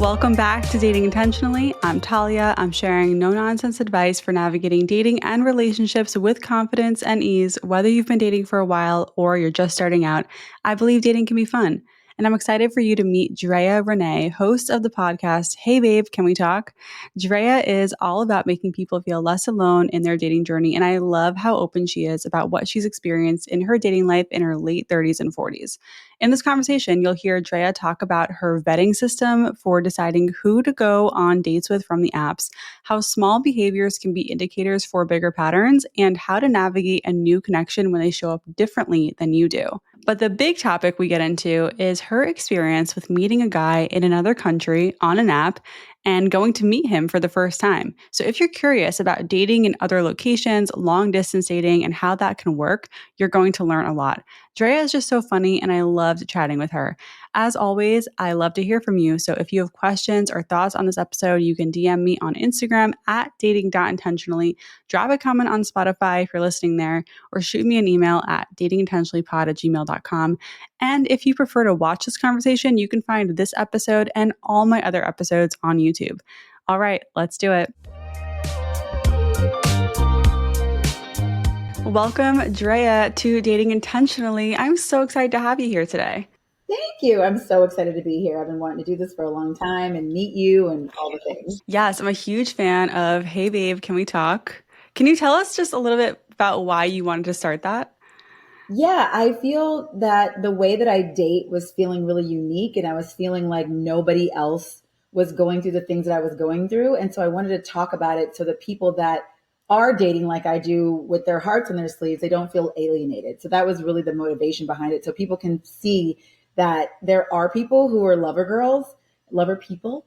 Welcome back to Dating Intentionally. I'm Talia. I'm sharing no-nonsense advice for navigating dating and relationships with confidence and ease. Whether you've been dating for a while or you're just starting out, I believe dating can be fun. And I'm excited for you to meet Drea Renee, host of the podcast, Hey Babe, Can We Talk? Drea is all about making people feel less alone in their dating journey, and I love how open she is about what she's experienced in her dating life in her late 30s and 40s. In this conversation, you'll hear Drea talk about her vetting system for deciding who to go on dates with from the apps, how small behaviors can be indicators for bigger patterns, and how to navigate a new connection when they show up differently than you do. But the big topic we get into is her experience with meeting a guy in another country on an app and going to meet him for the first time. So if you're curious about dating in other locations, long distance dating, and how that can work, you're going to learn a lot. Drea is just so funny, and I loved chatting with her. As always, I love to hear from you. So if you have questions or thoughts on this episode, you can DM me on Instagram at dating.intentionally, drop a comment on Spotify if you're listening there, or shoot me an email at datingintentionallypod@gmail.com. And if you prefer to watch this conversation, you can find this episode and all my other episodes on YouTube. All right, let's do it. Welcome, Drea, to Dating Intentionally. I'm so excited to have you here today. Thank you. I'm so excited to be here. I've been wanting to do this for a long time and meet you and all the things. Yes, I'm a huge fan of Hey Babe, Can We Talk? Can you tell us just a little bit about why you wanted to start that? Yeah, I feel that the way that I date was feeling really unique, and I was feeling like nobody else was going through the things that I was going through. And so I wanted to talk about it so that people that are dating like I do with their hearts on their sleeves, they don't feel alienated. So that was really the motivation behind it. So people can see that there are people who are lover girls, lover people,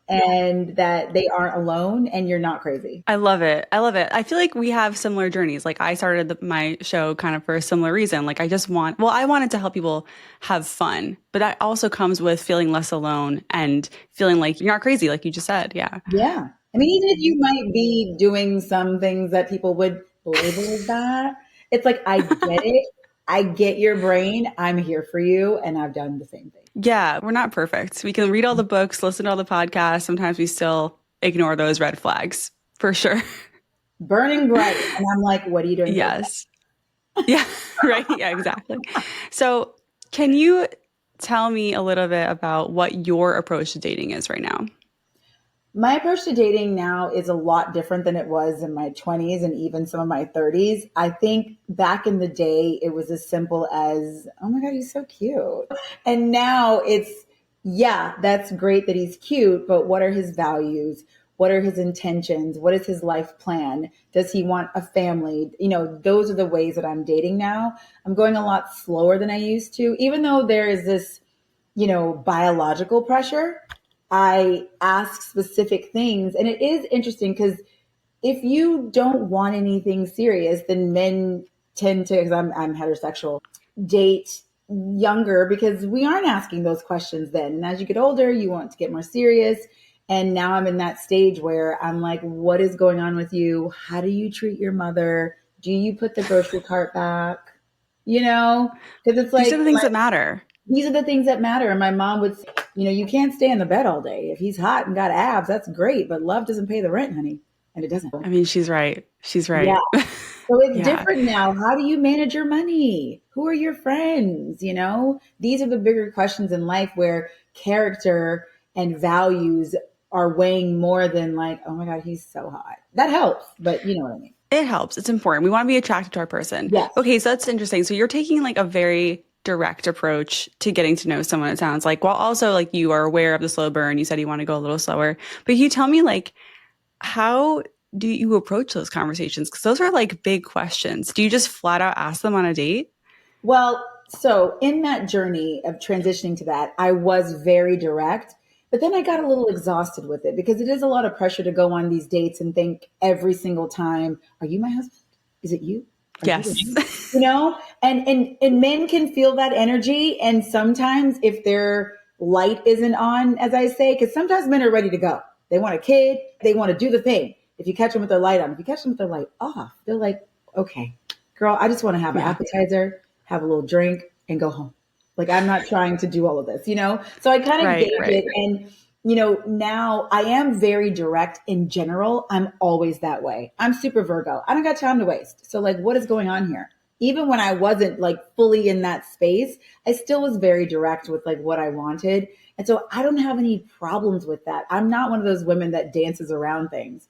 and that they aren't alone and you're not crazy. I love it. I love it. I feel like we have similar journeys. Like I started my show kind of for a similar reason. Like I wanted to help people have fun, but that also comes with feeling less alone and feeling like you're not crazy, like you just said. Yeah. Yeah. I mean, even if you might be doing some things that people would label as that, it's like, I get it. I get your brain. I'm here for you. And I've done the same thing. Yeah, we're not perfect. We can read all the books, listen to all the podcasts. Sometimes we still ignore those red flags for sure. Burning bright. And I'm like, what are you doing? Yes. Yeah, right. Yeah, exactly. So, can you tell me a little bit about what your approach to dating is right now? My approach to dating now is a lot different than it was in my 20s and even some of my 30s. I think back in the day, it was as simple as, oh my God, he's so cute. And now it's, yeah, that's great that he's cute, but what are his values? What are his intentions? What is his life plan? Does he want a family? Those are the ways that I'm dating now. I'm going a lot slower than I used to, even though there is this, biological pressure. I ask specific things. And it is interesting because if you don't want anything serious, then men tend to, because I'm heterosexual, date younger because we aren't asking those questions then. And as you get older, you want to get more serious. And now I'm in that stage where I'm like, what is going on with you? How do you treat your mother? Do you put the grocery cart back? Because it's like, These are the things that matter. these are the things that matter. And my mom would say, you can't stay in the bed all day. If he's hot and got abs, that's great. But love doesn't pay the rent, honey. And it doesn't. I mean, she's right. She's right. Yeah. So it's Yeah. different now. How do you manage your money? Who are your friends? These are the bigger questions in life where character and values are weighing more than like, oh my God, he's so hot. That helps, but you know what I mean? It helps. It's important. We want to be attracted to our person. Yes. Okay, so that's interesting. So you're taking like a very direct approach to getting to know someone, it sounds like, while also like you are aware of the slow burn. You said you want to go a little slower. But can you tell me like how do you approach those conversations? Because those are like big questions. Do you just flat out ask them on a date? Well, so in that journey of transitioning to that, I was very direct, but then I got a little exhausted with it because it is a lot of pressure to go on these dates and think every single time, are you my husband? Is it you? Yes. And men can feel that energy. And sometimes if their light isn't on, as I say, because sometimes men are ready to go. They want a kid. They want to do the thing. If you catch them with their light on, if you catch them with their light off, they're like, okay, girl, I just want to have an appetizer, have a little drink and go home. Like, I'm not trying to do all of this, So I kind of gauge it. And now I am very direct in general. I'm always that way. I'm super Virgo. I don't got time to waste. So, like, what is going on here? Even when I wasn't like fully in that space, I still was very direct with like what I wanted. And so I don't have any problems with that. I'm not one of those women that dances around things.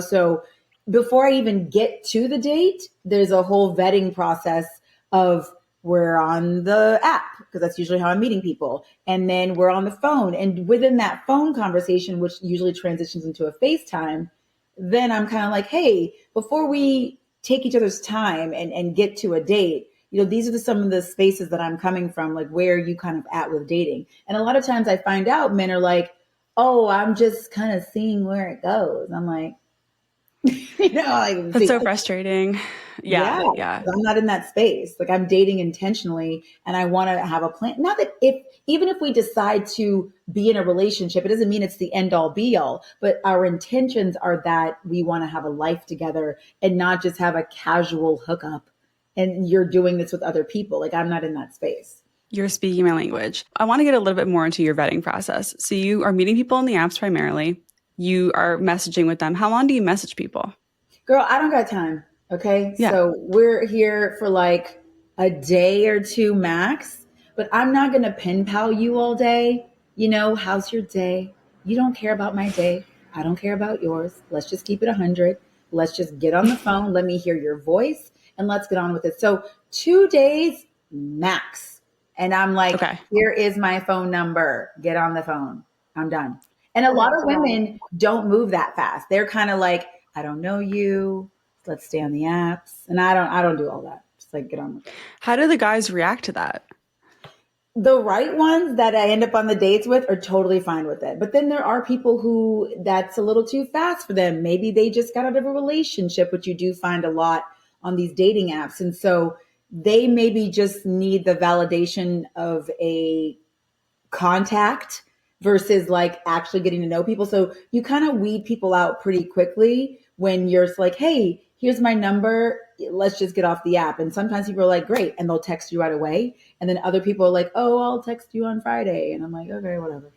So before I even get to the date, there's a whole vetting process of we're on the app because that's usually how I'm meeting people. And then we're on the phone. And within that phone conversation, which usually transitions into a FaceTime, then I'm kind of like, hey, before we take each other's time and get to a date, these are some of the spaces that I'm coming from, like where are you kind of at with dating? And a lot of times I find out men are like, oh, I'm just kind of seeing where it goes. I'm like, like, That's see, so frustrating. yeah, Yeah, yeah. I'm not in that space. Like I'm dating intentionally and I want to have a plan. Not that even if we decide to be in a relationship, it doesn't mean it's the end all be all, but our intentions are that we want to have a life together and not just have a casual hookup and you're doing this with other people. Like I'm not in that space. You're speaking my language. I want to get a little bit more into your vetting process. So you are meeting people in the apps primarily. You are messaging with them. How long do you message people? Girl, I don't got time. Okay. Yeah. So we're here for like a day or two max, but I'm not going to pen pal you all day. How's your day? You don't care about my day. I don't care about yours. Let's just keep it 100. Let's just get on the phone. Let me hear your voice and let's get on with it. So 2 days max. And I'm like, Okay. here is my phone number. Get on the phone. I'm done. And a lot of women don't move that fast. They're kind of like, I don't know you. Let's stay on the apps. And I don't do all that. Just like get on with it. How do the guys react to that? The right ones that I end up on the dates with are totally fine with it. But then there are people who that's a little too fast for them. Maybe they just got out of a relationship, which you do find a lot on these dating apps. And so they maybe just need the validation of a contact versus like actually getting to know people. So you kind of weed people out pretty quickly when you're like, hey, here's my number. Let's just get off the app. And sometimes people are like, great. And they'll text you right away. And then other people are like, oh, I'll text you on Friday. And I'm like, okay, whatever.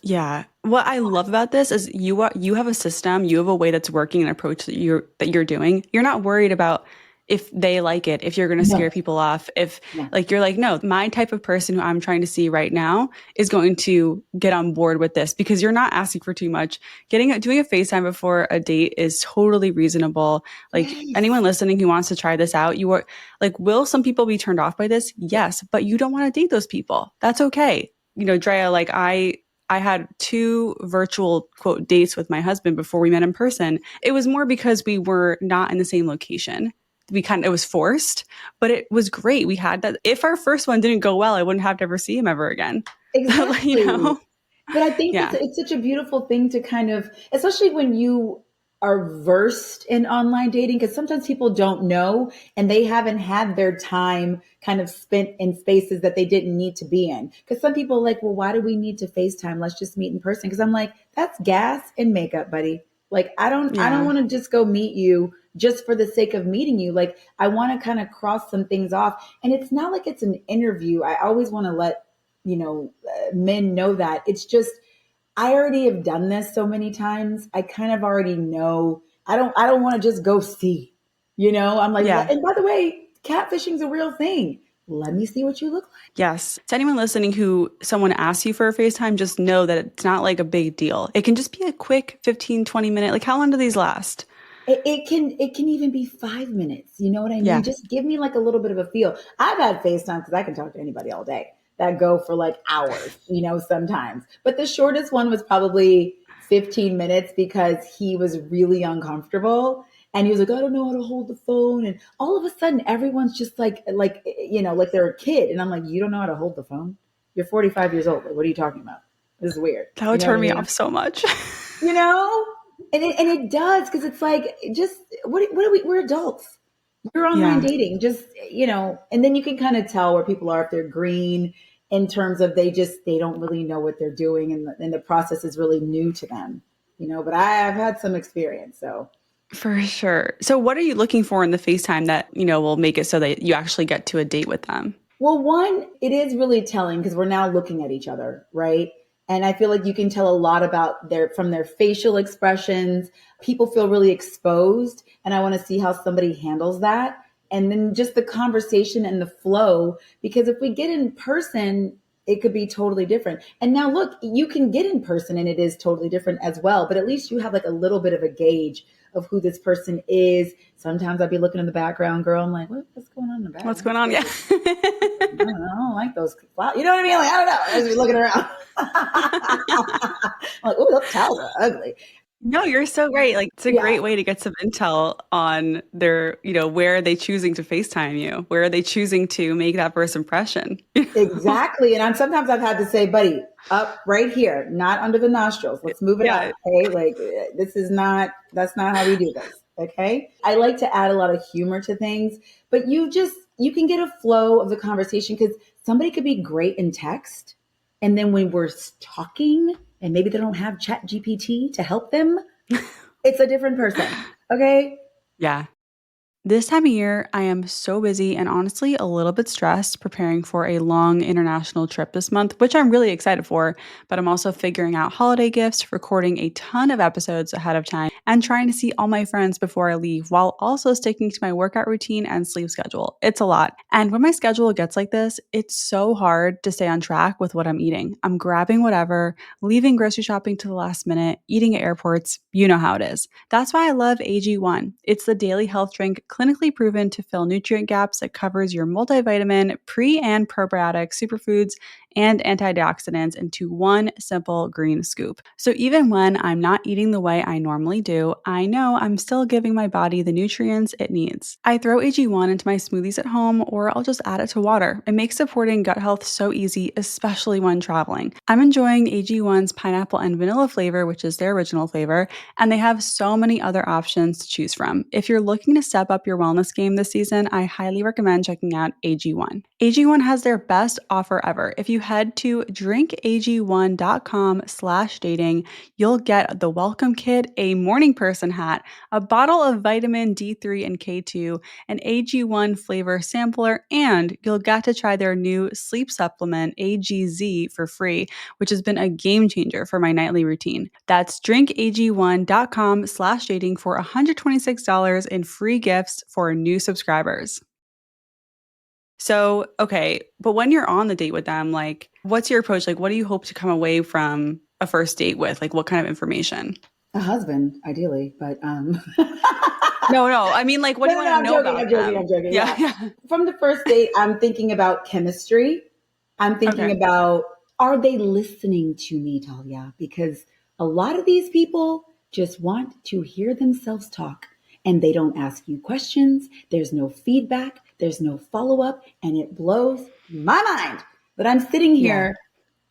Yeah. What I love about this is you have a system, you have a way that's working, an approach that you're doing. You're not worried about if they like it, if you're going to No, scare people off, if no. like you're like, no, my type of person who I'm trying to see right now is going to get on board with this because you're not asking for too much. Doing a FaceTime before a date is totally reasonable. Like Yes. anyone listening who wants to try this out, you are like, will some people be turned off by this? Yes, but you don't want to date those people. That's okay. Drea, like I had two virtual quote dates with my husband before we met in person. It was more because we were not in the same location. It was forced, but it was great. We had that. If our first one didn't go well, I wouldn't have to ever see him ever again. you Exactly. know? But I think it's Yeah. it's such a beautiful thing to kind of, especially when you are versed in online dating, because sometimes people don't know and they haven't had their time kind of spent in spaces that they didn't need to be in. Because some people are like, well, why do we need to FaceTime? Let's just meet in person. Because I'm like, that's gas and makeup, buddy. Like I don't Yeah. want to just go meet you just for the sake of meeting you. Like I want to kind of cross some things off. And it's not like it's an interview. I always want to let men know that it's just I already have done this so many times. I kind of already know. I don't want to just go see. I'm like, Yeah. and by the way, catfishing's a real thing. Let me see what you look like. Yes. To anyone listening who someone asks you for a FaceTime, just know that it's not like a big deal. It can just be a quick 15, 20 minute. Like how long do these last? It can even be 5 minutes. You know what I mean? Yeah. Just give me like a little bit of a feel. I've had FaceTime because I can talk to anybody all day that go for like hours, sometimes. But the shortest one was probably 15 minutes because he was really uncomfortable. And he was like, I don't know how to hold the phone. And all of a sudden everyone's just like they're a kid. And I'm like, you don't know how to hold the phone? You're 45 years old. Like, what are you talking about? This is weird. That You would know what I turn me mean? off so much. you know and it does because it's like just what are we're adults. You're online Yeah. dating, just and then you can kind of tell where people are if they're green in terms of they don't really know what they're doing and the process is really new to them. But I've had some experience. So For sure. So what are you looking for in the FaceTime that, will make it so that you actually get to a date with them? well, one, it is really telling because we're now looking at each other, right? And I feel like you can tell a lot about from their facial expressions. People feel really exposed, and I want to see how somebody handles that. And then just the conversation and the flow, because if we get in person, it could be totally different. And now look, you can get in person and it is totally different as well, but at least you have like a little bit of a gauge of who this person is. Sometimes I'd be looking in the background, girl. I'm like, what's going on in the What's background? going on? Yeah. I don't like those. You know what I mean? Like, I don't know. I was just looking around. I'm like, oh, those towels are ugly. No, you're so right. Like, it's a Yeah, great way to get some intel on their, where are they choosing to FaceTime you? Where are they choosing to make that first impression? exactly. And sometimes I've had to say, buddy, up right here, not under the nostrils. Let's move it up. Yeah. Okay. Like that's not how we do this. Okay. I like to add a lot of humor to things, but you can get a flow of the conversation because somebody could be great in text. And then when we're talking and maybe they don't have chat GPT to help them, it's a different person. Okay. Yeah. This time of year, I am so busy and honestly a little bit stressed preparing for a long international trip this month, which I'm really excited for. But I'm also figuring out holiday gifts, recording a ton of episodes ahead of time, and trying to see all my friends before I leave while also sticking to my workout routine and sleep schedule. It's a lot. And when my schedule gets like this, it's so hard to stay on track with what I'm eating. I'm grabbing whatever, leaving grocery shopping to the last minute, eating at airports. You know how it is. That's why I love AG1. It's the daily health drink clinically proven to fill nutrient gaps that covers your multivitamin, pre and probiotic superfoods, and antioxidants into one simple green scoop. So even when I'm not eating the way I normally do, I know I'm still giving my body the nutrients it needs. I throw AG1 into my smoothies at home, or I'll just add it to water. It makes supporting gut health so easy, especially when traveling. I'm enjoying AG1's pineapple and vanilla flavor, which is their original flavor, and they have so many other options to choose from. If you're looking to step up your wellness game this season, I highly recommend checking out AG1. AG1 has their best offer ever. If you head to drinkag1.com/dating, you'll get the welcome kit, a morning person hat, a bottle of vitamin D3 and K2, an AG1 flavor sampler, and you'll get to try their new sleep supplement AGZ for free, which has been a game changer for my nightly routine. That's drinkag1.com/dating for $126 in free gifts for new subscribers. So, okay, but when you're on the date with them, like, what's your approach? Like, what do you hope to come away from a first date with? Like, what kind of information? A husband, ideally, but No, no. I mean, like, what do you no, want to I'm know joking. I'm about joking. I'm them? joking. Yeah, Yeah. yeah. From the first date, I'm thinking about chemistry. I'm thinking Okay. about, are they listening to me, Talia? Because a lot of these people just want to hear themselves talk and they don't ask you questions. There's no feedback. There's no follow up. And it blows my mind that I'm sitting Yeah. here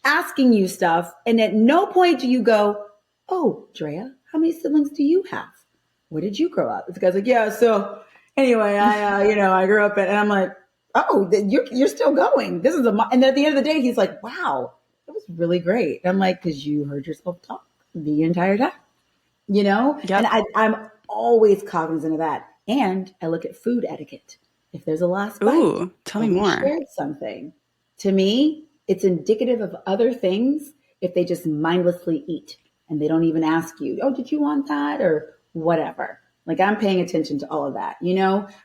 asking you stuff. And at no point do you go, oh, Drea, how many siblings do you have? Where did you grow up? This guy's like, yeah, so anyway, I grew up in, and I'm like, oh, you're still going. This is and then at the end of the day, he's like, wow, that was really great. And I'm like, because you heard yourself talk the entire time, and Yep. I'm always cognizant of that. And I look at food etiquette. If there's a last bite Ooh, tell me and we more. shared something, to me, it's indicative of other things if they just mindlessly eat and they don't even ask you, oh, did you want that or whatever. Like I'm paying attention to all of that.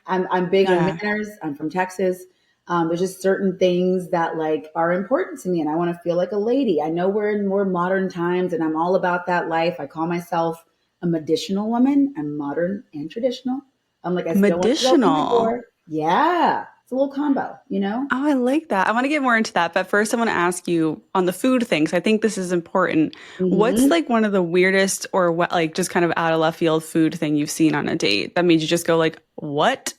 I'm big on Yeah. manners. I'm from Texas. There's just certain things that like are important to me, and I want to feel like a lady. I know we're in more modern times, and I'm all about that life. I call myself a medicinal woman. I'm modern and traditional. I'm like I still want to go through my Medicinal. door. Yeah, it's a little combo. Oh, I like that. I want to get more into that. But first, I want to ask you on the food things. I think this is important. What's Hmm. like one of the weirdest or what, like just kind of out of left field food thing you've seen on a date that made you just go like, what?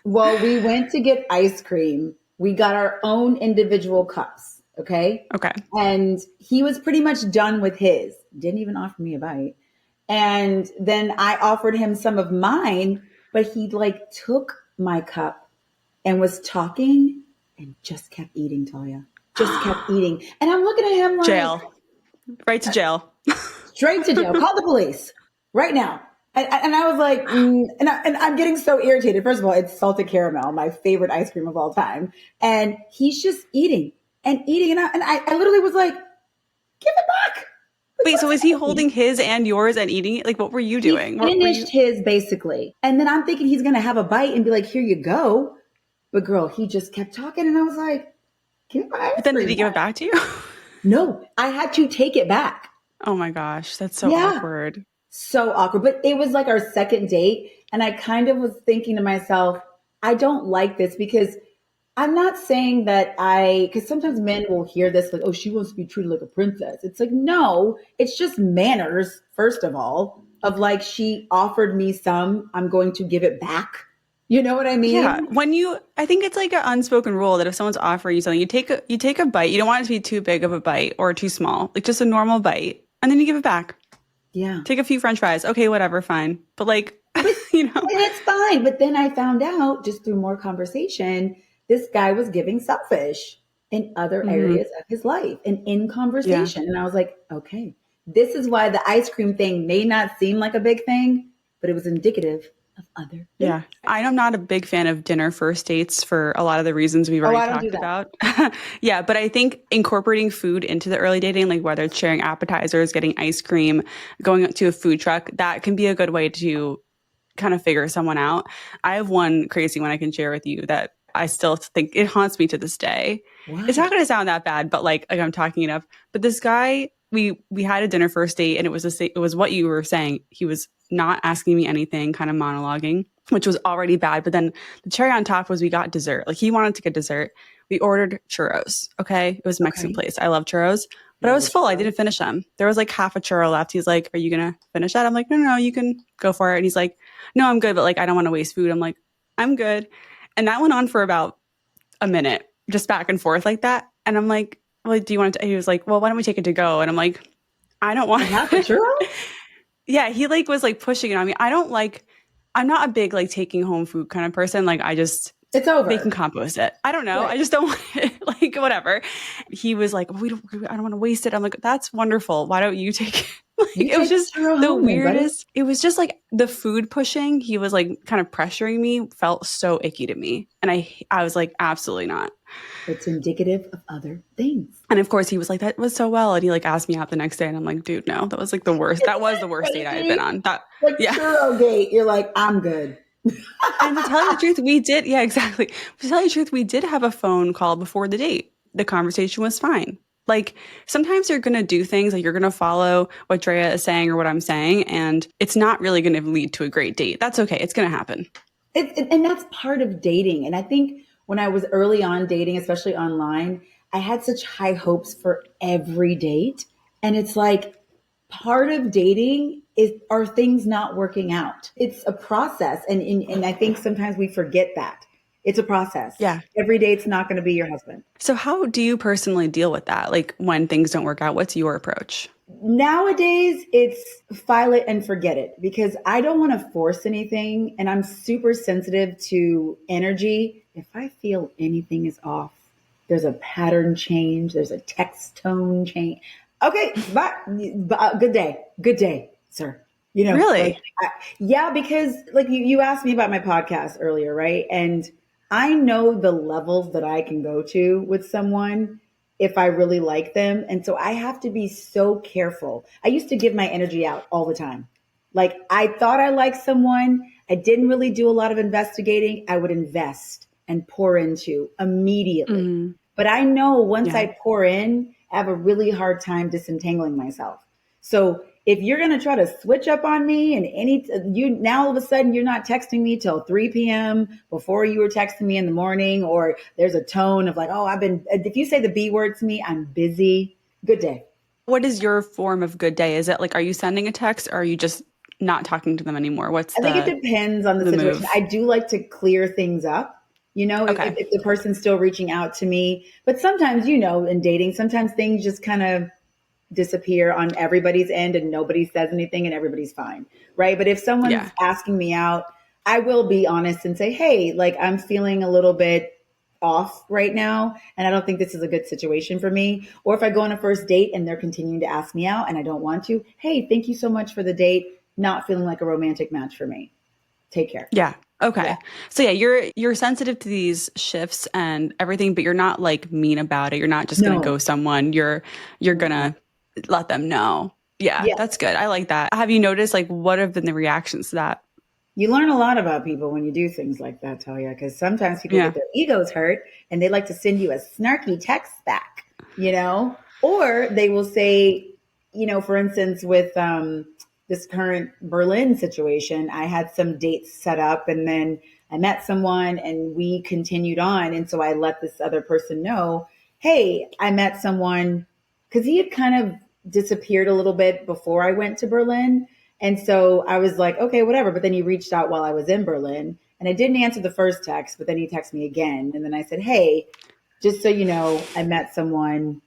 Well, we went to get ice cream. We got our own individual cups. Okay. Okay. And he was pretty much done with his, didn't even offer me a bite. And then I offered him some of mine, but he like took my cup and was talking and just kept eating, Talia. Just kept eating. And I'm looking at him like, Jail. Right to jail. straight to jail. Call the police right now. And I was like, and I'm getting so irritated. First of all, it's salted caramel, my favorite ice cream of all time. And he's just eating and eating. And I literally was like, give it back. Like, Wait, what's so is he happening? holding his and yours and eating it? Like, what were you He doing? What were finished you? his basically. And then I'm thinking he's going to have a bite and be like, here you go. But girl, he just kept talking. And I was like, give my But ice then did cream he give it back. back to you? No, I had to take it back. Oh my gosh, that's so Yeah. awkward. So awkward. But it was like our second date. And I kind of was thinking to myself, I don't like this because I'm not saying that because sometimes men will hear this like, oh, she wants to be treated like a princess. It's like, no, it's just manners, first of all, of like, she offered me some, I'm going to give it back. You know what I Yeah, mean? I think it's like an unspoken rule that if someone's offering you something, you take a bite. You don't want it to be too big of a bite or too small, like just a normal bite, and then you give it back. Yeah. Take a few French fries. Okay, whatever, fine. But like, But you know, and it's fine. But then I found out just through more conversation, this guy was giving selfish in other hmm areas of his life and in yeah. conversation. And I was like, okay, this is why the ice cream thing may not seem like a big thing, but it was indicative of other things. Yeah. I'm not a big fan of dinner first dates for a lot of the reasons we've Oh, already I don't do talked that. about. Yeah, but I think incorporating food into the early dating, like whether it's sharing appetizers, getting ice cream, going to a food truck, that can be a good way to kind of figure someone out. I have one crazy one I can share with you that I still think it haunts me to this day. It's not What? going to sound that bad, but like I'm talking enough. But this guy, we had a dinner first date, and it was what you were saying. He was not asking me anything, kind of monologuing, which was already bad. But then the cherry on top was we got dessert. Like he wanted to get dessert. We ordered churros. Okay, it was a Mexican Okay. place. I love churros. But I Love was a full. I churro. didn't finish them. There was like half a churro left. He's like, "Are you gonna finish that?" I'm like, "No, you can go for it." And he's like, "No, I'm good, but like I don't want to waste food." I'm like, "I'm good." And that went on for about a minute, just back and forth like that. And I'm like, "Well, do you want to?" He was like, "Well, why don't we take it to go?" And I'm like, "I don't A want." half a churro? Yeah, he like was like pushing it on me. I don't like. I'm not a big like taking home food kind of person. Like I just It's they can over. compost it. I don't know. Right. I just don't want it. Like whatever. He was like, I don't want to waste it. I'm like, that's wonderful. Why don't you take it? Like You it was take the just churro the home then, buddy. weirdest. It was just like the food pushing. He was like kind of pressuring me. Felt so icky to me, and I was like, absolutely not. It's indicative of other things. And of course, he was like, that was so well, and he like asked me out the next day, and I'm like, dude, no, that was like the worst. That Isn't was that the worst date I had been crazy? on. That Like yeah. churro gate, you're like, I'm good. And to tell you the truth, we did. Yeah, exactly. To tell you the truth, we did have a phone call before the date. The conversation was fine. Like sometimes you're going to do things like you're going to follow what Drea is saying or what I'm saying, and it's not really going to lead to a great date. That's okay. It's going to happen. And that's part of dating. And I think when I was early on dating, especially online, I had such high hopes for every date. And it's like part of dating is are things not working out. It's a process. And I think sometimes we forget that. It's a process. Yeah. Every date's not going to be your husband. So how do you personally deal with that? Like when things don't work out, what's your approach? Nowadays it's file it and forget it because I don't want to force anything and I'm super sensitive to energy. If I feel anything is off, there's a pattern change, there's a text tone change. Okay, bye. Good day, sir. You know, like, Really? yeah, because like you asked me about my podcast earlier, right? And I know the levels that I can go to with someone if I really like them. And so I have to be so careful. I used to give my energy out all the time. Like I thought I liked someone. I didn't really do a lot of investigating. I would invest and pour into immediately. Mm, But I know once yeah. I pour in, I have a really hard time disentangling myself. So if you're going to try to switch up on me and you now all of a sudden you're not texting me till 3 p.m. before you were texting me in the morning, or there's a tone of like, oh, if you say the B word to me, I'm busy. Good day. What is your form of good day? Is it like, are you sending a text or are you just not talking to them anymore? What's I think it depends on the the situation. move? I do like to clear things up, you know, Okay. if the person's still reaching out to me. But sometimes, you know, in dating, sometimes things just kind of disappear on everybody's end and nobody says anything and everybody's fine. Right. But if someone's Yeah. asking me out, I will be honest and say, hey, like I'm feeling a little bit off right now. And I don't think this is a good situation for me. Or if I go on a first date and they're continuing to ask me out and I don't want to, hey, thank you so much for the date. Not feeling like a romantic match for me. Take care. Yeah. Yeah. Okay. So yeah, you're sensitive to these shifts and everything, but you're not like mean about it. You're not just gonna No. go someone. You're gonna Mm-mm. let them know. Yeah, Yeah. that's good. I like that. Have you noticed like what have been the reactions to that? You learn a lot about people when you do things like that, Talia, because sometimes people get Yeah. their egos hurt and they like to send you a snarky text back, or they will say, for instance, with this current Berlin situation, I had some dates set up and then I met someone and we continued on. And so I let this other person know, hey, I met someone because he had kind of disappeared a little bit before I went to Berlin. And so I was like, okay, whatever. But then he reached out while I was in Berlin and I didn't answer the first text, but then he texted me again. And then I said, hey, just so you know, I met someone.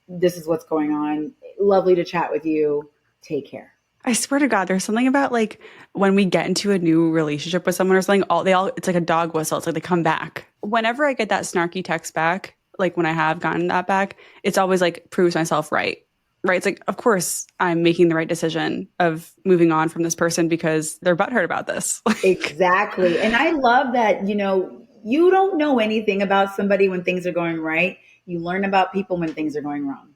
This is what's going on. Lovely to chat with you. Take care. I swear to God, there's something about like when we get into a new relationship with someone or something, it's like a dog whistle. It's like they come back. Whenever I get that snarky text back, like when I have gotten that back, it's always like proves myself right. Right. It's like, of course, I'm making the right decision of moving on from this person because they're butthurt about this. Like, Exactly. And I love that, you don't know anything about somebody when things are going right. You learn about people when things are going wrong.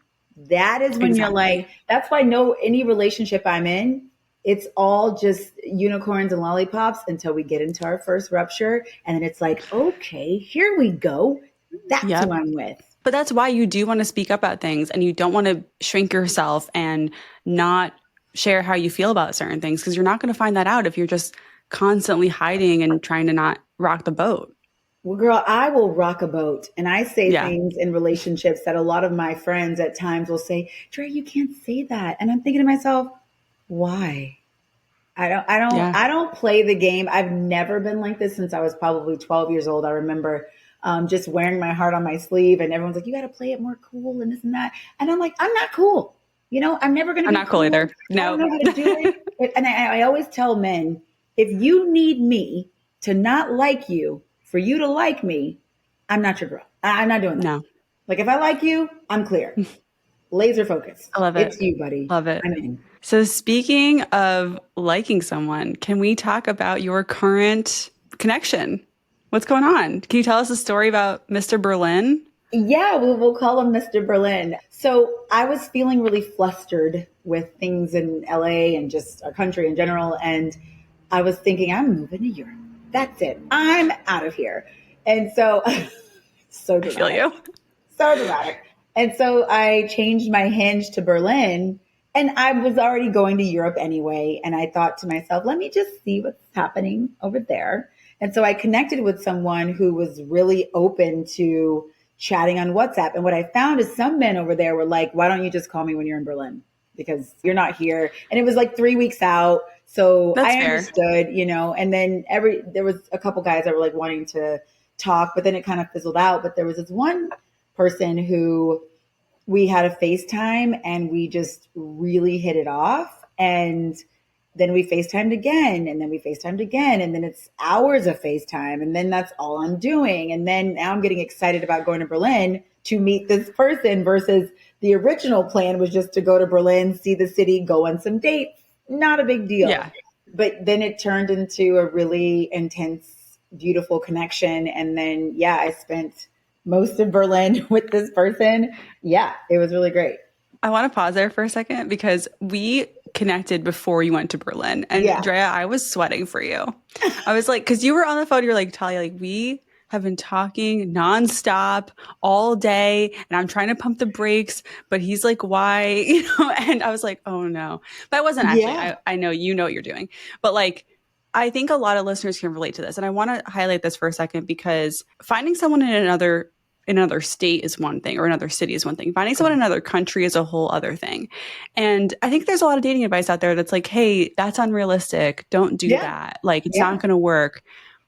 That is when you're like, exactly. that's why no any relationship I'm in, it's all just unicorns and lollipops until we get into our first rupture. And then it's like, okay, here we go. That's who Yep. I'm with. But that's why you do want to speak up about things and you don't want to shrink yourself and not share how you feel about certain things because you're not going to find that out if you're just constantly hiding and trying to not rock the boat. Well, girl, I will rock a boat. And I say Yeah. things in relationships that a lot of my friends at times will say, Drea, you can't say that. And I'm thinking to myself, why? Yeah. I don't play the game. I've never been like this since I was probably 12 years old. I remember just wearing my heart on my sleeve and everyone's like, you got to play it more cool and this and that. And I'm like, I'm not cool. I'm never going to I'm be not cool cool. either. I don't No. know how to do it. And I always tell men, if you need me to not like you for you to like me, I'm not your girl. I'm not doing that. No. Like if I like you, I'm clear. Laser focused. I love it. It's you, buddy. Love it. I'm in. So, speaking of liking someone, can we talk about your current connection? What's going on? Can you tell us a story about Mr. Berlin? Yeah, we'll call him Mr. Berlin. So I was feeling really flustered with things in LA and just our country in general. And I was thinking, I'm moving to Europe. That's it. I'm out of here. And so, so I feel dramatic. you. So dramatic. And so I changed my hinge to Berlin and I was already going to Europe anyway. And I thought to myself, let me just see what's happening over there. And so I connected with someone who was really open to chatting on WhatsApp. And what I found is some men over there were like, why don't you just call me when you're in Berlin? Because you're not here. And it was like 3 weeks out. So That's I fair. understood, and then there was a couple guys that were like wanting to talk, but then it kind of fizzled out. But there was this one person who we had a FaceTime and we just really hit it off. And then we FaceTimed again and then we FaceTimed again. And then it's hours of FaceTime. And then that's all I'm doing. And then now I'm getting excited about going to Berlin to meet this person versus the original plan was just to go to Berlin, see the city, go on some dates. Not a big deal. Yeah. But then it turned into a really intense, beautiful connection. And then, yeah, I spent most of Berlin with this person. Yeah, it was really great. I want to pause there for a second because we connected before you went to Berlin. And Yeah. Drea, I was sweating for you. I was like, because you were on the phone, you're like, Talia, like, we have been talking nonstop all day and I'm trying to pump the brakes, but he's like, why? And I was like, oh no. But I wasn't actually, Yeah. I know you know what you're doing. But like, I think a lot of listeners can relate to this. And I want to highlight this for a second because finding someone in another state is one thing or another city is one thing. Finding someone in another country is a whole other thing. And I think there's a lot of dating advice out there that's like, hey, that's unrealistic. Don't do Yeah. that. Like, it's Yeah. not going to work.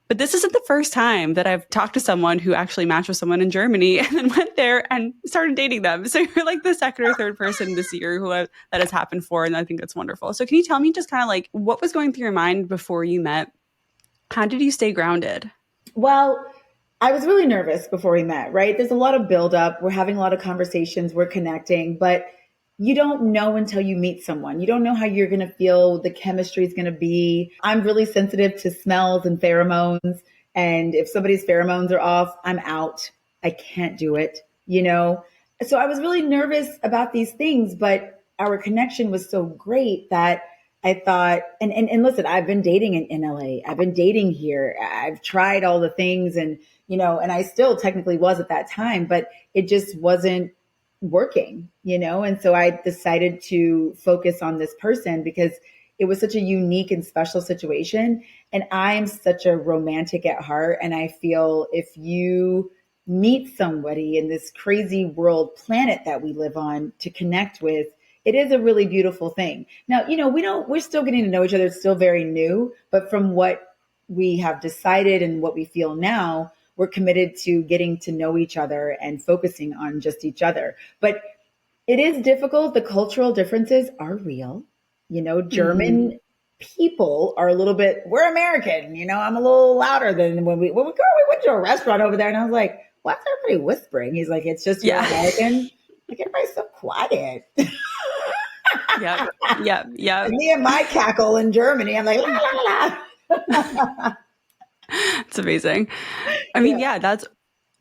But this isn't the first time that I've talked to someone who actually matched with someone in Germany and then went there and started dating them. So you're like the second or third person this year that has happened for. And I think that's wonderful. So can you tell me just kind of like what was going through your mind before you met? How did you stay grounded? Well, I was really nervous before we met, right? There's a lot of buildup. We're having a lot of conversations, we're connecting, but you don't know until you meet someone. You don't know how you're going to feel, the chemistry is going to be. I'm really sensitive to smells and pheromones. And if somebody's pheromones are off, I'm out. I can't do it. So I was really nervous about these things, but our connection was so great that I thought, and listen, I've been dating in LA. I've been dating here. I've tried all the things and, and I still technically was at that time, but it just wasn't working, And so I decided to focus on this person because it was such a unique and special situation. And I am such a romantic at heart. And I feel if you meet somebody in this crazy world planet that we live on to connect with, it is a really beautiful thing. Now, we're still getting to know each other. It's still very new, but from what we have decided and what we feel now, we're committed to getting to know each other and focusing on just each other. But it is difficult. The cultural differences are real. Mm-hmm. German people are a little bit, we're American, I'm a little louder than when we went to a restaurant over there and I was like, why is everybody whispering? He's like, it's just you're Yeah. American. Like everybody's so quiet. Yep. Yep. And Yep. me and my cackle in Germany, I'm like, la, la, la. It's amazing. I mean, Yeah. yeah,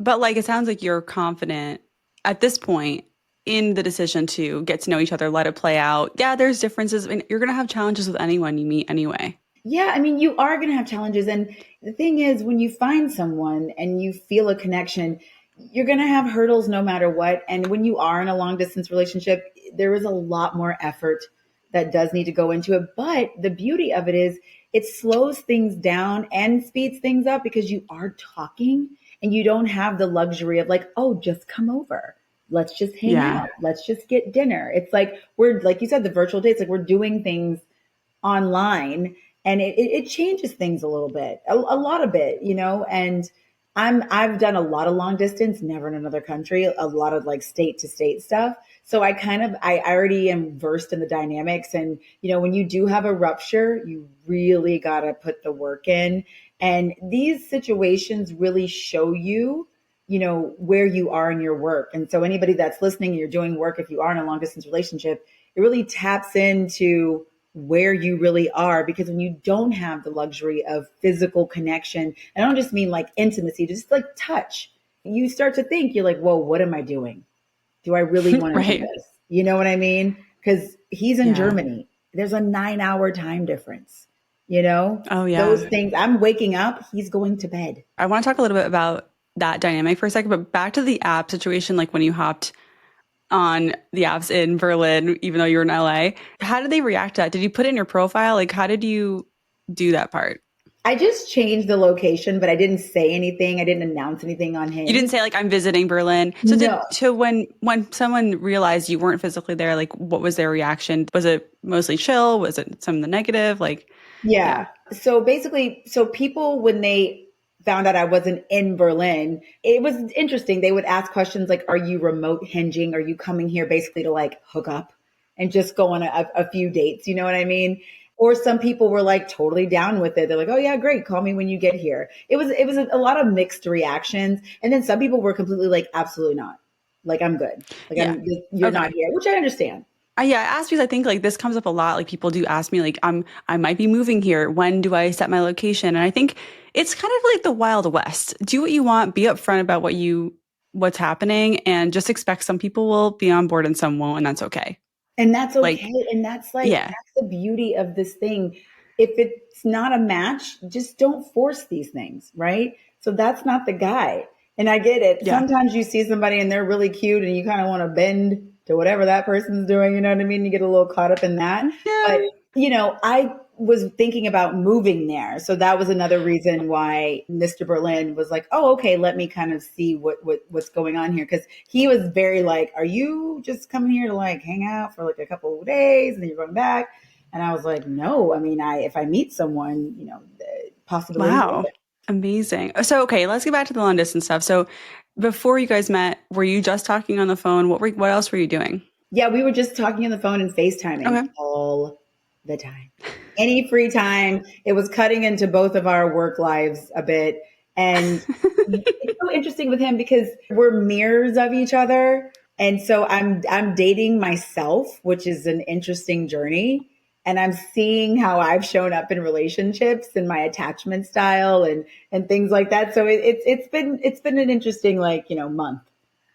but like it sounds like you're confident at this point in the decision to get to know each other, let it play out. Yeah, there's differences. I mean, you're going to have challenges with anyone you meet anyway. Yeah, I mean, you are going to have challenges. And the thing is, when you find someone and you feel a connection, you're going to have hurdles no matter what. And when you are in a long distance relationship, there is a lot more effort that does need to go into it. But the beauty of it is it slows things down and speeds things up because you are talking and you don't have the luxury of like, oh, just come over. Let's just hang Yeah. out. Let's just get dinner. It's like like you said, the virtual dates, like we're doing things online and it changes things a little bit, a lot of it, and I've done a lot of long distance, never in another country, a lot of like state to state stuff. So I already am versed in the dynamics. And, when you do have a rupture, you really got to put the work in. And these situations really show you, where you are in your work. And so anybody that's listening, and you're doing work, if you are in a long distance relationship, it really taps into where you really are, because when you don't have the luxury of physical connection, I don't just mean like intimacy, just like touch, you start to think, you're like, whoa, what am I doing? Do I really want to do Right. this? You know what I mean? Because he's in Yeah. Germany. There's a 9 hour time difference. Oh, Those yeah. things. I'm waking up, he's going to bed. I want to talk a little bit about that dynamic for a second, but back to the app situation, like when you hopped on the apps in Berlin, even though you were in LA, how did they react to that? Did you put it in your profile? Like, how did you do that part? I just changed the location, but I didn't say anything. I didn't announce anything on You didn't Hinge. say like I'm visiting Berlin. So No. when someone realized you weren't physically there, like what was their reaction? Was it mostly chill? Was it some of the negative? Like, yeah. Yeah. So basically, so people, when they found out I wasn't in Berlin, it was interesting. They would ask questions like, are you remote hinging? Are you coming here basically to like hook up and just go on a few dates? You know what I mean? Or some people were like totally down with it. They're like, oh yeah, great. Call me when you get here. It was a lot of mixed reactions. And then some people were completely like, absolutely not. Like, I'm good. Like Yeah. you're Okay. not here, which I understand. Yeah, I asked because I think like this comes up a lot. Like people do ask me like I might be moving here. When do I set my location? And I think it's kind of like the Wild West. Do what you want, be upfront about what's happening, and just expect some people will be on board and some won't, and that's okay. And that's Like, okay. And that's like, yeah. that's the beauty of this thing. If it's not a match, just don't force these things, right? So that's not the guy. And I get it. Yeah. Sometimes you see somebody and they're really cute and you kind of want to bend to whatever that person's doing. You know what I mean? You get a little caught up in that. But, Yeah. I was thinking about moving there. So that was another reason why Mr. Berlin was like, oh, okay, let me kind of see what's going on here. Cause he was very like, are you just coming here to like hang out for like a couple of days and then you're going back? And I was like, no, I mean, if I meet someone, the possibilities are Wow. open. Amazing. So okay, let's get back to the long distance stuff. So before you guys met, were you just talking on the phone? What else were you doing? Yeah, we were just talking on the phone and FaceTiming Okay. all the time. Any free time, it was cutting into both of our work lives a bit. And it's so interesting with him because we're mirrors of each other. And so I'm dating myself, which is an interesting journey. And I'm seeing how I've shown up in relationships and my attachment style and things like that. So it's been an interesting like, month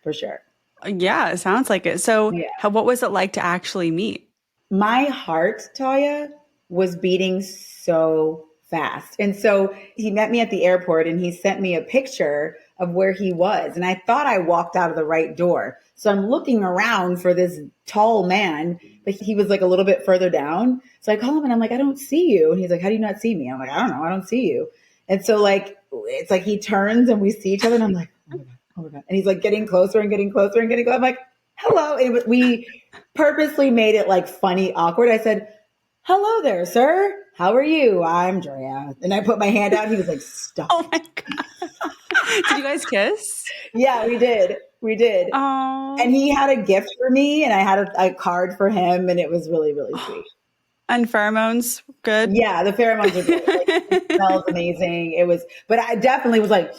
for sure. Yeah, it sounds like it. So, what was it like to actually meet? My heart, Talia, was beating so fast. And so he met me at the airport and he sent me a picture of where he was. And I thought I walked out of the right door. So I'm looking around for this tall man, but he was like a little bit further down. So I call him and I'm like, I don't see you. And he's like, how do you not see me? I'm like, I don't know. I don't see you. And so like, it's like he turns and we see each other and I'm like, oh my God, oh my God. And he's like getting closer and getting closer and getting closer. I'm like, hello. And we purposely made it like funny, awkward. I said, hello there, sir. How are you? I'm Drea. And I put my hand out. He was like, stop Oh my it. God. Did you guys kiss? Yeah, we did. We did. And Oh, he had a gift for me and I had a card for him. And it was really, really sweet. and pheromones, good. Yeah, the pheromones are great. Like it smells amazing. It was, but I definitely was like,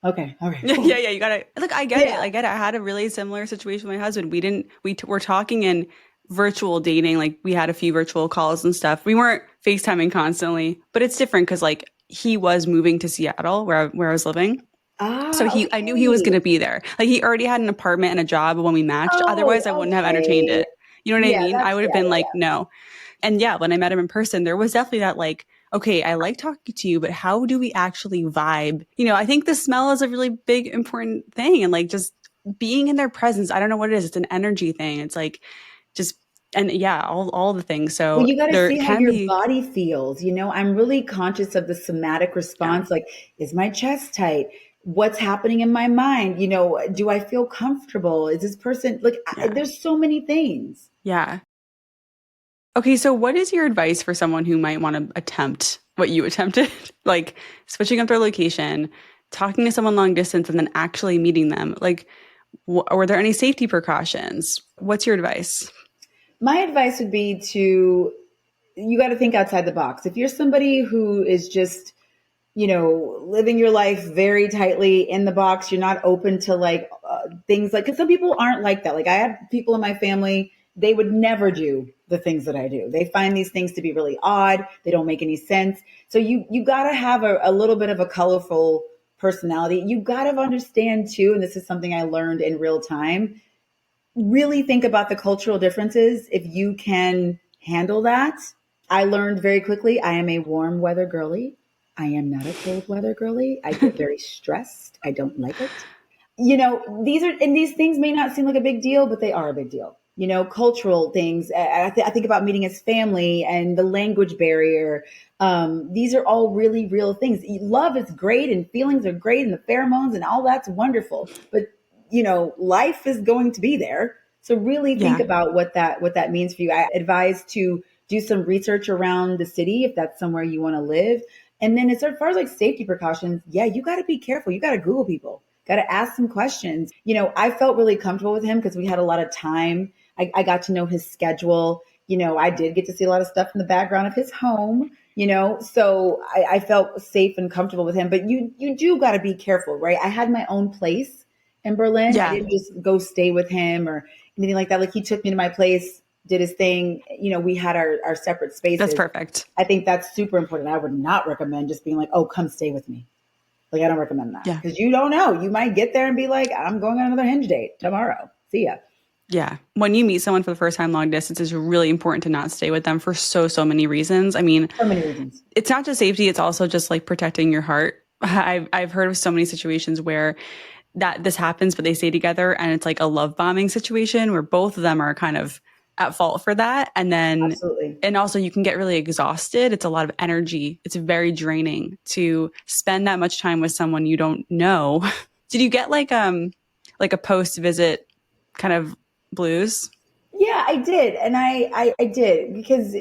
okay, okay. Yeah, yeah, yeah. You gotta look. I get it. Yeah. I get it. I had a really similar situation with my husband. We didn't. Were talking in virtual dating. Like we had a few virtual calls and stuff. We weren't FaceTiming constantly, but it's different because like he was moving to Seattle where I was living. So I knew he was Okay. going to be there. Like he already had an apartment and a job when we matched. Otherwise, I Oh, wouldn't have entertained okay. it. You know what I Yeah, mean? I would have yeah, been yeah, like, no. And yeah, when I met him in person, there was definitely that like, okay, I like talking to you, but how do we actually vibe? I think the smell is a really big, important thing. And like just being in their presence, I don't know what it is. It's an energy thing. It's like just, and yeah, all the things. Well, So you got to there see how can your be, body feels. I'm really conscious of the somatic yeah, response. Like, is my chest tight? What's happening in my mind? Do I feel comfortable? Is this person like, yeah, there's so many things. yeah. Okay, so what is your advice for someone who might want to attempt what you attempted? Like switching up their location, talking to someone long distance, and then actually meeting them? Like, were there any safety precautions? What's your advice? My advice would be you got to think outside the box. If you're somebody who is just living your life very tightly in the box. You're not open to like things like, because some people aren't like that. Like I have people in my family, they would never do the things that I do. They find these things to be really odd. They don't make any sense. So you got to have a little bit of a colorful personality. You got to understand too, and this is something I learned in real time, really think about the cultural differences if you can handle that. I learned very quickly I am a warm weather girly. I am not a cold weather girly. I get very stressed. I don't like it. These things may not seem like a big deal, but they are a big deal. Cultural things. I think about meeting his family and the language barrier. These are all really real things. Love is great and feelings are great and the pheromones and all that's wonderful. But life is going to be there. So really think Yeah, about what that means for you. I advise to do some research around the city if that's somewhere you want to live. And then as far as like safety precautions, yeah, you got to be careful. You got to Google people, got to ask some questions. I felt really comfortable with him because we had a lot of time. I got to know his schedule. I did get to see a lot of stuff in the background of his home. So I felt safe and comfortable with him. But you do got to be careful, right? I had my own place in Berlin. I yeah, didn't just go stay with him or anything like that. Like he took me to my place, did his thing. We had our separate that's spaces. perfect. I think that's super important. I would not recommend just being like, oh, come stay with me. Like, I don't recommend that Yeah. because you don't know. You might get there and be like, I'm going on another hinge date tomorrow. See ya. Yeah. When you meet someone for the first time long distance, it's really important to not stay with them for so many reasons. I mean, So many reasons. it's not just safety, it's also just like protecting your heart. I've heard of so many situations where that this happens, but they stay together and it's like a love bombing situation where both of them are kind of at fault for that. Absolutely. And also you can get really exhausted. It's a lot of energy. It's very draining to spend that much time with someone you don't know. Did you get like a post visit kind of blues? Yeah, I did. And I did because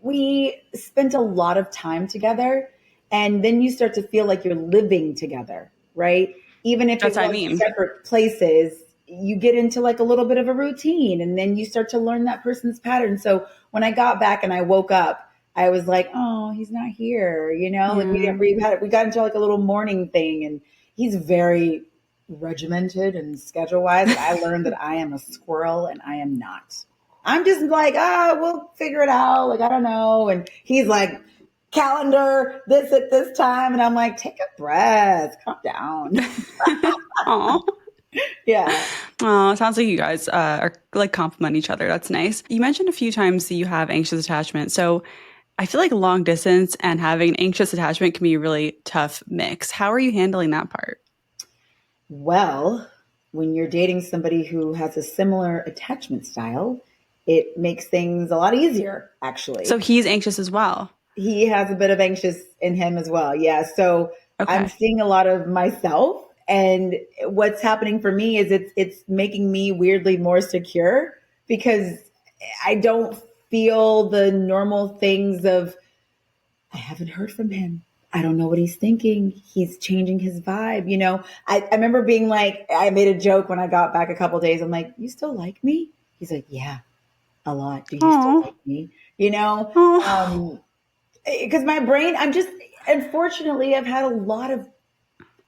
we spent a lot of time together. And then you start to feel like you're living together, right? Even if That's it what I was mean. separate places, you get into like a little bit of a routine and then you start to learn that person's pattern. So when I got back and I woke up, I was like, oh, he's not here. Like Yeah. we got into like a little morning thing and he's very regimented and schedule wise. Like I learned that I am a squirrel and I am not. I'm just like, we'll figure it out. Like, I don't know. And he's like, calendar this at this time. And I'm like, take a breath, calm down. Aw. Yeah. Oh, it sounds like you guys are like complement each other. That's nice. You mentioned a few times that you have anxious attachment. So I feel like long distance and having an anxious attachment can be a really tough mix. How are you handling that part? Well, when you're dating somebody who has a similar attachment style, it makes things a lot easier, So actually. he's anxious as well. He has a bit of anxious in him as well. Yeah. So I'm Okay. seeing a lot of myself, and what's happening for me is it's making me weirdly more secure because I don't feel the normal things of I haven't heard from him. I don't know what he's thinking. He's changing his vibe. I remember being like, I made a joke when I got back a couple days. I'm like, you still like me? He's like, yeah, a lot. Do you still Oh, like me? You know, oh, um, because my brain, unfortunately, I've had a lot of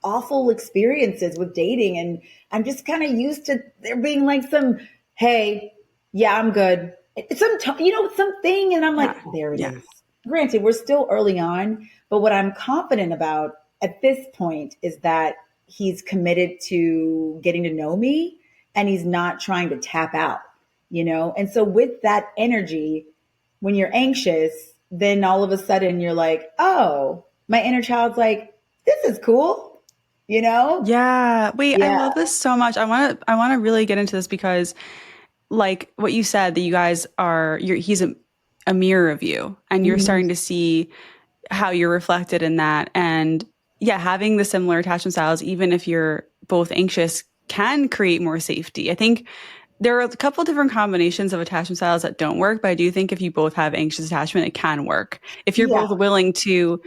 awful experiences with dating, and I'm just kind of used to there being like some, hey, yeah, I'm good. It's something, and I'm yeah, like, there it yeah, is. Granted, we're still early on, but what I'm confident about at this point is that he's committed to getting to know me, and he's not trying to tap out, And so with that energy, when you're anxious, then all of a sudden you're like, oh, my inner child's like, this is cool, you know? yeah. Wait, I Yeah. love this so much. I want to really get into this because like what you said that you guys are he's a mirror of you and you're Mhm. starting to see how you're reflected in that. And yeah, having the similar attachment styles, even if you're both anxious, can create more safety. I think there are a couple different combinations of attachment styles that don't work, but I do think if you both have anxious attachment, it can work. If you're Yeah. both willing to,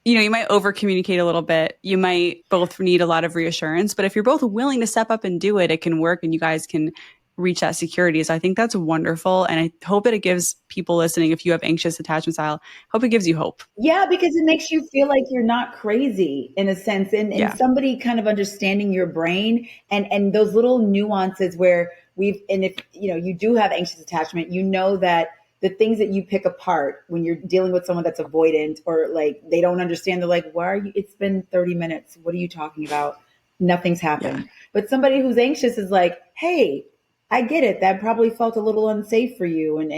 you might over communicate a little bit. You might both need a lot of reassurance, but if you're both willing to step up and do it, it can work and you guys can reach that security. So I think that's wonderful. And I hope that it gives people listening, if you have anxious attachment style, hope it gives you hope. Yeah, because it makes you feel like you're not crazy in a sense, and Yeah. somebody kind of understanding your brain and those little nuances where and if you do have anxious attachment, you know that the things that you pick apart when you're dealing with someone that's avoidant or like they don't understand, they're like, why are you? It's been 30 minutes. What are you talking about? Nothing's Yeah. happened. But somebody who's anxious is like, hey, I get it. That probably felt a little unsafe for you, and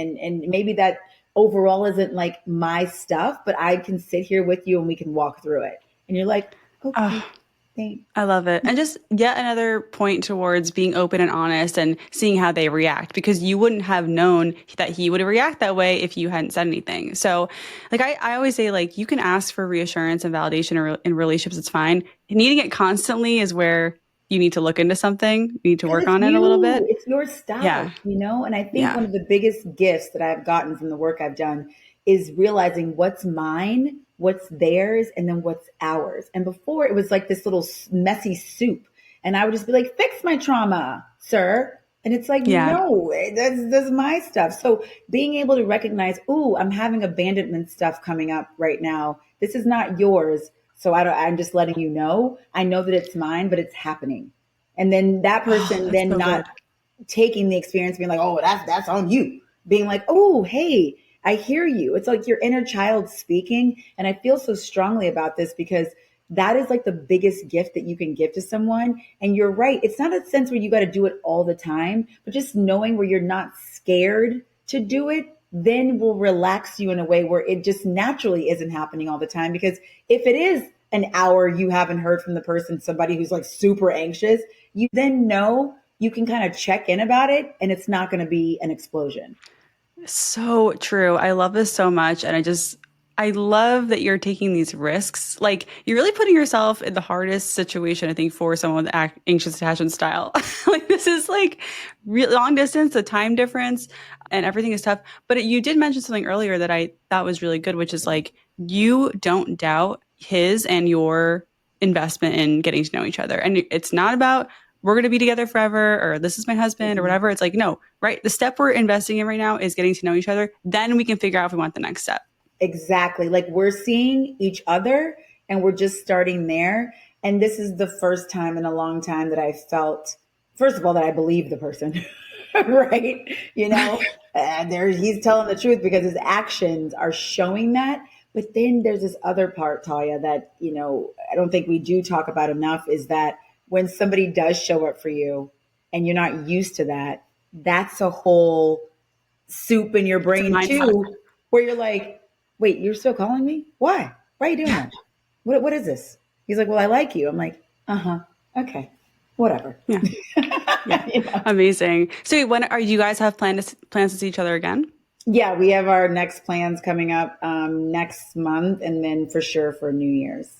maybe that overall isn't like my stuff, but I can sit here with you and we can walk through it. And you're like, okay, Oh, thanks. I love it. And just yet another point towards being open and honest and seeing how they react because you wouldn't have known that he would react that way if you hadn't said anything. So, like, I always say, like, you can ask for reassurance and validation in relationships, it's fine. Needing it constantly is where you need to look into something, you need to Because work it's on it a little you, bit. it's your stuff, Yeah. And I think Yeah. one of the biggest gifts that I've gotten from the work I've done is realizing what's mine, what's theirs, and then what's ours. And before it was like this little messy soup. And I would just be like, fix my trauma, sir. And it's like, Yeah. no, that's my stuff. So being able to recognize, ooh, I'm having abandonment stuff coming up right now. This is not yours. So I'm just letting you know. I know that it's mine, but it's happening, and then that Oh, person that's then so not good. taking the experience being like, oh, that's on you, being like, oh, hey, I hear you. It's like your inner child speaking, and I feel so strongly about this because that is like the biggest gift that you can give to someone. And you're right, it's not a sense where you got to do it all the time, but just knowing where you're not scared to do it then will relax you in a way where it just naturally isn't happening all the time. Because if it is an hour you haven't heard from the person, somebody who's like super anxious, you then know you can kind of check in about it and it's not going to be an explosion. So true. I love this so much. And I love that you're taking these risks. Like, you're really putting yourself in the hardest situation, I think, for someone with anxious attachment style. Like, this is like real long distance, the time difference, and everything is tough. But you did mention something earlier that I thought was really good, which is like, you don't doubt his and your investment in getting to know each other. And it's not about, we're going to be together forever, or this is my husband, or Mhm. whatever. It's like, no, right? The step we're investing in right now is getting to know each other. Then we can figure out if we want the next step. Exactly. Like we're seeing each other and we're just starting there. And this is the first time in a long time that I felt, first of all, that I believe the person, right? He's telling the truth because his actions are showing that. But then there's this other part, Talia, that, I don't think we do talk about enough is that when somebody does show up for you and you're not used to that, that's a whole soup in your It's a brain mindfuck. too, where you're like, wait, you're still calling me? Why? Why are you doing Yeah. that? What is this? He's like, well, I like you. I'm like, uh-huh. Okay. Whatever. Yeah. Yeah. You know? Amazing. So wait, when are you guys have plans to see each other again? Yeah, we have our next plans coming up next month and then for sure for New Year's.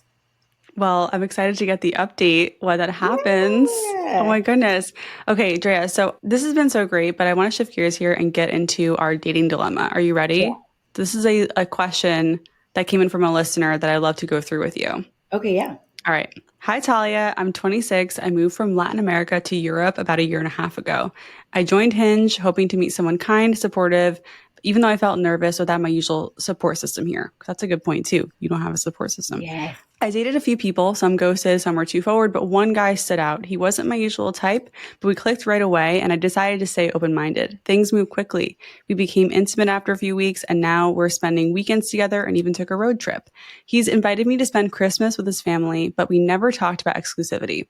Well, I'm excited to get the update when that happens. Oh Yeah. my goodness. Okay, Drea, so this has been so great, but I want to shift gears here and get into our dating dilemma. Are you Yeah. ready? This is a question that came in from a listener that I'd love to go through with you. Okay, yeah. All right. Hi, Talia. I'm 26. I moved from Latin America to Europe about a year and a half ago. I joined Hinge hoping to meet someone kind, supportive, even though I felt nervous without my usual support system here. That's a good point, too. You don't have a support system. Yes. I dated a few people, some ghosted, some were too forward, but one guy stood out. He wasn't my usual type, but we clicked right away, and I decided to stay open minded. Things moved quickly. We became intimate after a few weeks, and now we're spending weekends together and even took a road trip. He's invited me to spend Christmas with his family, but we never talked about exclusivity.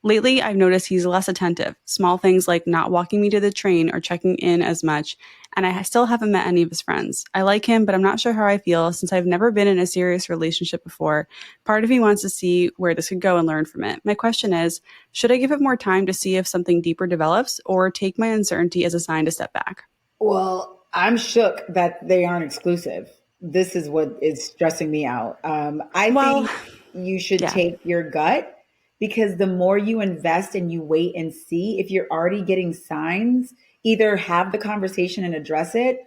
Lately, I've noticed he's less attentive. Small things like not walking me to the train or checking in as much, and I still haven't met any of his friends. I like him, but I'm not sure how I feel since I've never been in a serious relationship before. Part of me wants to see where this could go and learn from it. My question is, should I give it more time to see if something deeper develops or take my uncertainty as a sign to step back? Well, I'm shook that they aren't exclusive. This is what is stressing me out. I Well, think you should yeah. take your gut because the more you invest and you wait and see, if you're already getting signs, either have the conversation and address it,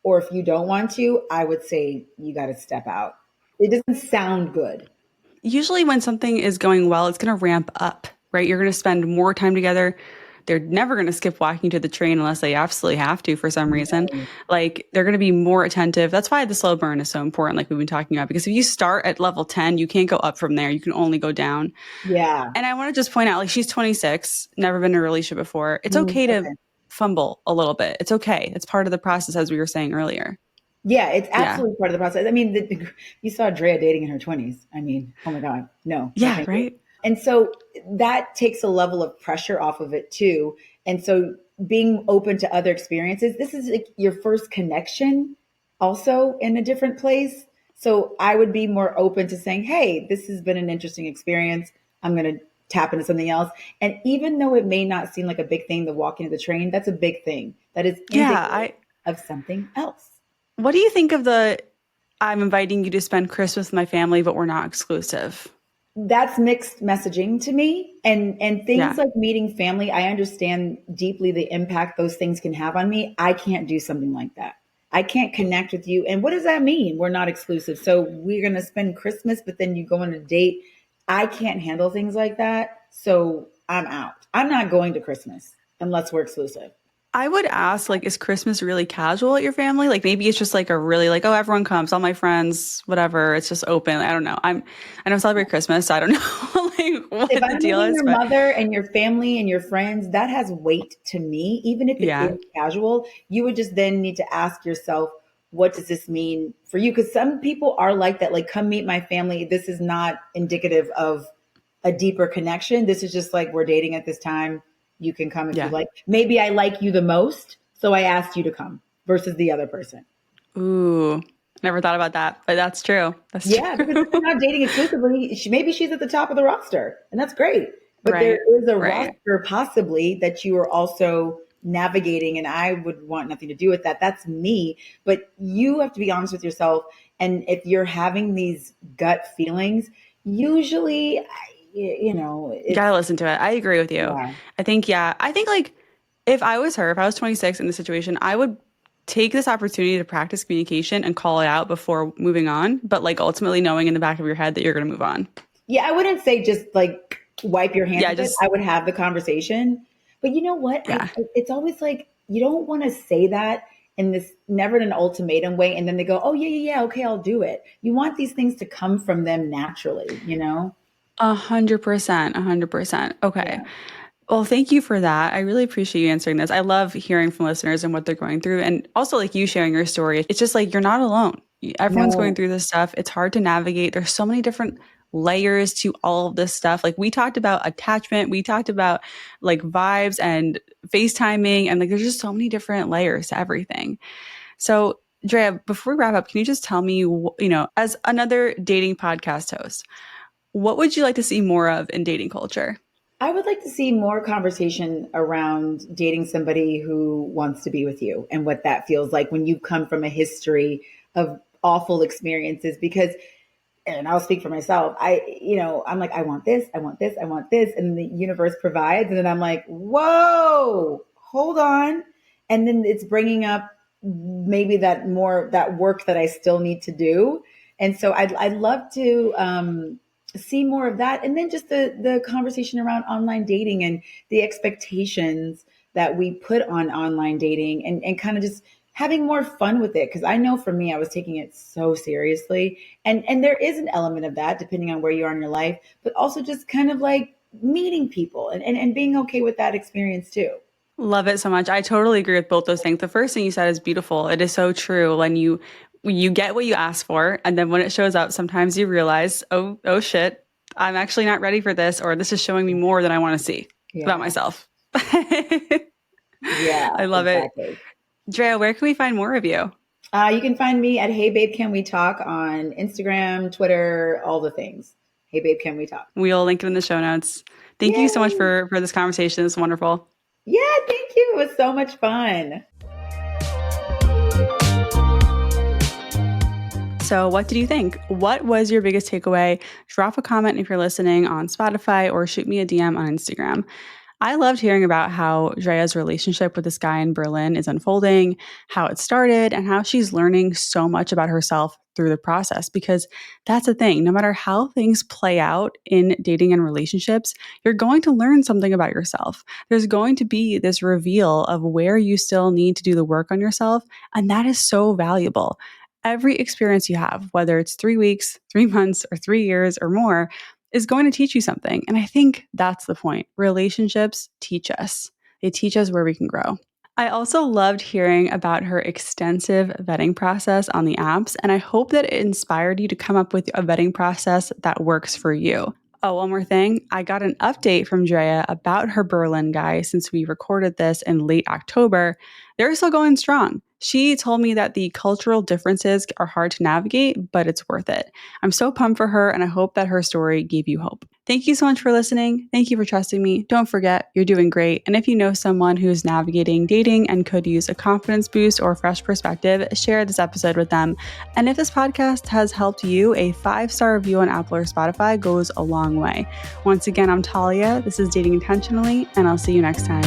or if you don't want to, I would say you got to step out. It doesn't sound good. Usually when something is going well, it's going to ramp up, right? You're going to spend more time together. They're never going to skip walking to the train unless they absolutely have to for some reason. Like they're going to be more attentive. That's why the slow burn is so important, like we've been talking about, because if you start at level 10, you can't go up from there. You can only go down. Yeah. And I want to just point out, like she's 26, never been in a relationship before. It's okay to Okay. fumble a little bit. It's okay. It's part of the process, as we were saying earlier. Yeah, it's Yeah. absolutely part of the process. I mean, you saw Drea dating in her 20s. I mean, oh my God, no, Yeah, thank you. right? And so that takes a level of pressure off of it too. And so being open to other experiences, this is like your first connection also in a different place. So I would be more open to saying, hey, this has been an interesting experience. I'm going to tap into something else. And even though it may not seem like a big thing to walk into the train, that's a big thing. That is Yeah. indicative of something else. What do you think of the I'm inviting you to spend Christmas with my family, but we're not exclusive? That's mixed messaging to me, and things Yeah. like meeting family, I understand deeply the impact those things can have on me. I can't do something like that. I can't connect with you. And what does that mean? We're not exclusive, so we're going to spend Christmas but then you go on a date. I can't handle things like that, so I'm out. I'm not going to Christmas unless we're exclusive. I would ask, like, is Christmas really casual at your family? Like maybe it's just like a really like, oh, everyone comes, all my friends, whatever. It's just open. I don't know. I don't celebrate Christmas, so I don't know like If what the I'm deal meeting is, your but mother and your family and your friends, that has weight to me. Even if it yeah. is casual, you would just then need to ask yourself, what does this mean for you? Because some people are like that, like, come meet my family. This is not indicative of a deeper connection. This is just like, we're dating at this time. You can come if you Yeah. like. Maybe I like you the most, so I asked you to come versus the other person. Ooh. Never thought about that, but that's true. That's Yeah, because if true. they're not dating exclusively, maybe she's at the top of the roster, and that's great. But there Right. is a Right. roster possibly that you are also navigating, and I would want nothing to do with that. That's me. But you have to be honest with yourself. And if you're having these gut feelings, usually, You gotta it's, listen to it. I agree with you. yeah. I think, yeah. I think like if I was her, if I was 26 in this situation, I would take this opportunity to practice communication and call it out before moving on, but like ultimately knowing in the back of your head that you're gonna move on. Yeah, I wouldn't say just like wipe your hands Yeah, of it. just I would have the conversation. But you know what? yeah. It's always like you don't want to say that in this never in an ultimatum way, and then they go, "Oh yeah, yeah, yeah, okay, I'll do it." You want these things to come from them naturally, you know? 100%, 100%. Okay. Yeah. Well, thank you for that. I really appreciate you answering this. I love hearing from listeners and what they're going through. And also, like you sharing your story. It's just like you're not alone. Everyone's going No. through this stuff. It's hard to navigate. There's so many different layers to all of this stuff. Like we talked about attachment, we talked about like vibes and FaceTiming, and like there's just so many different layers to everything. So, Drea, before we wrap up, can you just tell me, as another dating podcast host, what would you like to see more of in dating culture? I would like to see more conversation around dating somebody who wants to be with you and what that feels like when you come from a history of awful experiences. Because, and I'll speak for myself, I'm like, I want this, I want this, I want this. And the universe provides. And then I'm like, whoa, hold on. And then it's bringing up maybe that work that I still need to do. And so I'd love to, see more of that. And then just the conversation around online dating and the expectations that we put on online dating, and kind of just having more fun with it. Cause I know for me, I was taking it so seriously, and there is an element of that depending on where you are in your life, but also just kind of like meeting people and being okay with that experience too. Love it so much. I totally agree with both those things. The first thing you said is beautiful. It is so true. When you get what you ask for, and then when it shows up, sometimes you realize, oh shit, I'm actually not ready for this, or this is showing me more than I want to see about Yeah. myself. Yeah, I love it. exactly. Drea, where can we find more of you? You can find me at Hey Babe Can We Talk on Instagram, Twitter, all the things. Hey Babe Can We Talk. We'll link it in the show notes. Thank you so much Yay! for this conversation. It's wonderful. Yeah, thank you. It was so much fun. So, what did you think? What was your biggest takeaway? Drop a comment if you're listening on Spotify, or shoot me a DM on Instagram. I loved hearing about how Drea's relationship with this guy in Berlin is unfolding, how it started, and how she's learning so much about herself through the process. Because that's the thing, no matter how things play out in dating and relationships, you're going to learn something about yourself. There's going to be this reveal of where you still need to do the work on yourself, and that is so valuable. Every experience you have, whether it's 3 weeks, 3 months, or 3 years or more, is going to teach you something. And I think that's the point. Relationships teach us, they teach us where we can grow. I also loved hearing about her extensive vetting process on the apps, and I hope that it inspired you to come up with a vetting process that works for you. Oh, one more thing. I got an update from Drea about her Berlin guy since we recorded this in late October. They're still going strong. She told me that the cultural differences are hard to navigate, but it's worth it. I'm so pumped for her, and I hope that her story gave you hope. Thank you so much for listening. Thank you for trusting me. Don't forget, you're doing great. And if you know someone who's navigating dating and could use a confidence boost or fresh perspective, share this episode with them. And if this podcast has helped you, a 5-star review on Apple or Spotify goes a long way. Once again, I'm Talia. This is Dating Intentionally, and I'll see you next time.